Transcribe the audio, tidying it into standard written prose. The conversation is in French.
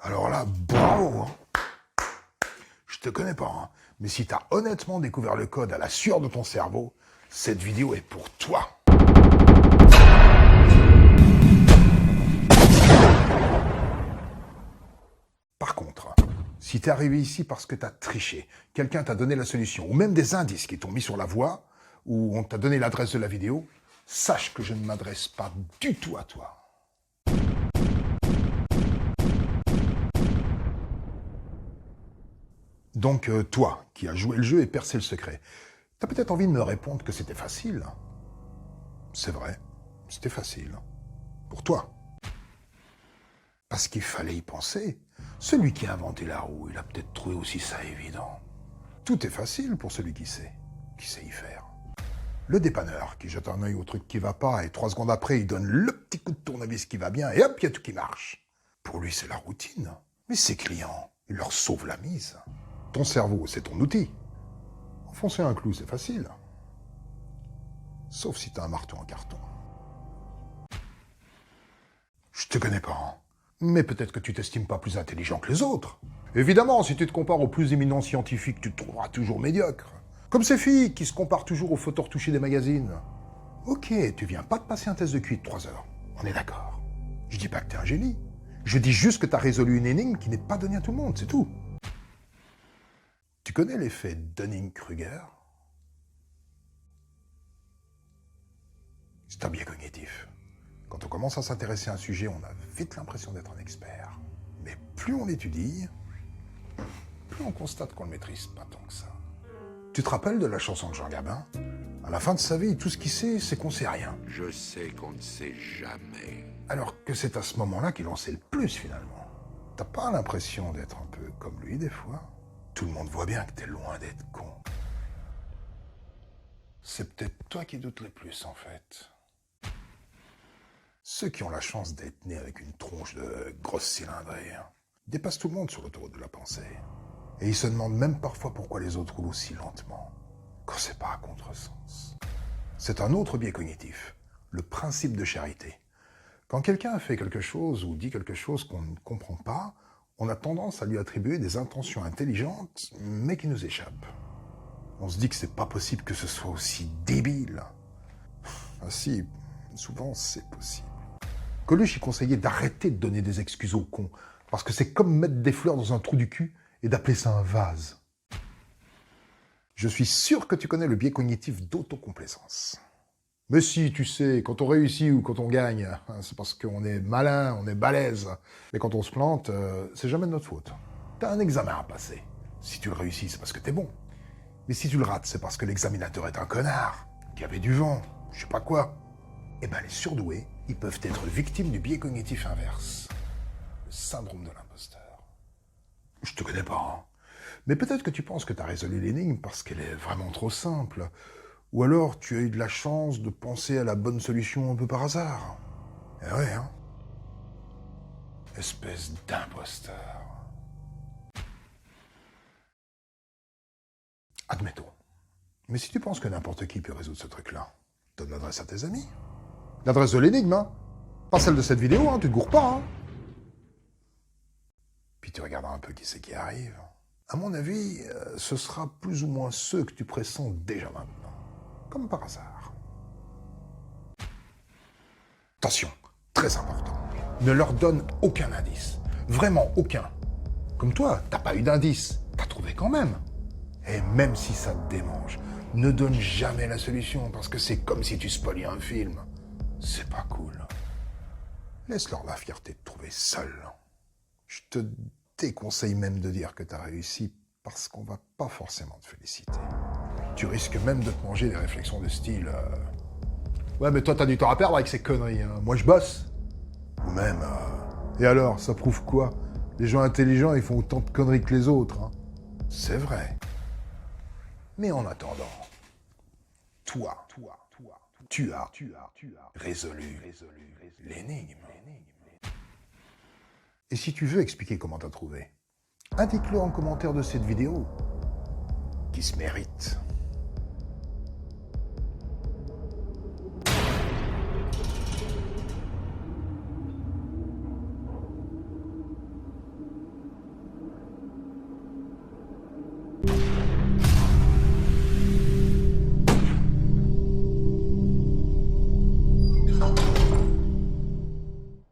Alors là, bravo, hein. Je te connais pas, hein, mais si t'as honnêtement découvert le code à la sueur de ton cerveau, cette vidéo est pour toi. Par contre, si t'es arrivé ici parce que t'as triché, quelqu'un t'a donné la solution, ou même des indices qui t'ont mis sur la voie, ou on t'a donné l'adresse de la vidéo, sache que je ne m'adresse pas du tout à toi. Donc, toi, qui as joué le jeu et percé le secret, t'as peut-être envie de me répondre que c'était facile. C'est vrai, c'était facile. Pour toi. Parce qu'il fallait y penser. Celui qui a inventé la roue, il a peut-être trouvé aussi ça évident. Tout est facile pour celui qui sait y faire. Le dépanneur qui jette un œil au truc qui va pas et 3 secondes après, il donne le petit coup de tournevis qui va bien et hop, il y a tout qui marche. Pour lui, c'est la routine. Mais ses clients, il leur sauve la mise. Ton cerveau, c'est ton outil. Enfoncer un clou, c'est facile. Sauf si t'as un marteau en carton. Je te connais pas, hein. Mais peut-être que tu t'estimes pas plus intelligent que les autres. Évidemment, si tu te compares aux plus éminents scientifiques, tu te trouveras toujours médiocre. Comme ces filles qui se comparent toujours aux photos retouchées des magazines. Ok, tu viens pas de passer un test de QI de 3 heures. On est d'accord. Je dis pas que t'es un génie. Je dis juste que t'as résolu une énigme qui n'est pas donnée à tout le monde, c'est tout. Tu connais l'effet Dunning-Kruger? C'est un biais cognitif. Quand on commence à s'intéresser à un sujet, on a vite l'impression d'être un expert. Mais plus on l'étudie, plus on constate qu'on ne le maîtrise pas tant que ça. Tu te rappelles de la chanson de Jean Gabin? À la fin de sa vie, tout ce qu'il sait, c'est qu'on sait rien. Je sais qu'on ne sait jamais. Alors que c'est à ce moment-là qu'il en sait le plus, finalement. T'as pas l'impression d'être un peu comme lui, des fois? Tout le monde voit bien que t'es loin d'être con. C'est peut-être toi qui doutes le plus, en fait. Ceux qui ont la chance d'être nés avec une tronche de grosse cylindrée dépassent tout le monde sur l'autoroute de la pensée. Et ils se demandent même parfois pourquoi les autres roulent aussi lentement, quand c'est pas à contresens. C'est un autre biais cognitif, le principe de charité. Quand quelqu'un fait quelque chose ou dit quelque chose qu'on ne comprend pas, on a tendance à lui attribuer des intentions intelligentes, mais qui nous échappent. On se dit que c'est pas possible que ce soit aussi débile. Ah si, souvent c'est possible. Coluche, il conseillait d'arrêter de donner des excuses aux cons, parce que c'est comme mettre des fleurs dans un trou du cul et d'appeler ça un vase. Je suis sûr que tu connais le biais cognitif d'autocomplaisance. Mais si, tu sais, quand on réussit ou quand on gagne, c'est parce qu'on est malin, on est balèze. Mais quand on se plante, c'est jamais de notre faute. T'as un examen à passer. Si tu le réussis, c'est parce que t'es bon. Mais si tu le rates, c'est parce que l'examinateur est un connard, qui avait du vent, je sais pas quoi. Eh ben, les surdoués, ils peuvent être victimes du biais cognitif inverse. Le syndrome de l'imposteur. Je te connais pas, hein. Mais peut-être que tu penses que tu as résolu l'énigme parce qu'elle est vraiment trop simple. Ou alors tu as eu de la chance de penser à la bonne solution un peu par hasard. Eh ouais, hein. Espèce d'imposteur. Admettons. Mais si tu penses que n'importe qui peut résoudre ce truc-là, donne l'adresse à tes amis. L'adresse de l'énigme, hein. Pas celle de cette vidéo, hein, tu te gourres pas, hein. Puis tu regarderas un peu qui c'est qui arrive. À mon avis, ce sera plus ou moins ceux que tu pressens déjà maintenant. Comme par hasard. Attention, très important. Ne leur donne aucun indice. Vraiment aucun. Comme toi, t'as pas eu d'indice. T'as trouvé quand même. Et même si ça te démange, ne donne jamais la solution parce que c'est comme si tu spoliais un film. C'est pas cool. Laisse-leur la fierté de trouver seul. Je te déconseille même de dire que t'as réussi parce qu'on va pas forcément te féliciter. Tu risques même de te manger des réflexions de style ouais, mais toi t'as du temps à perdre avec ces conneries, hein. Moi je bosse. Ou même et alors, ça prouve quoi? Les gens intelligents, ils font autant de conneries que les autres, hein. C'est vrai. Mais en attendant, toi, tu as résolu l'énigme. Et si tu veux expliquer comment t'as trouvé, indique-le en commentaire de cette vidéo, qui se mérite.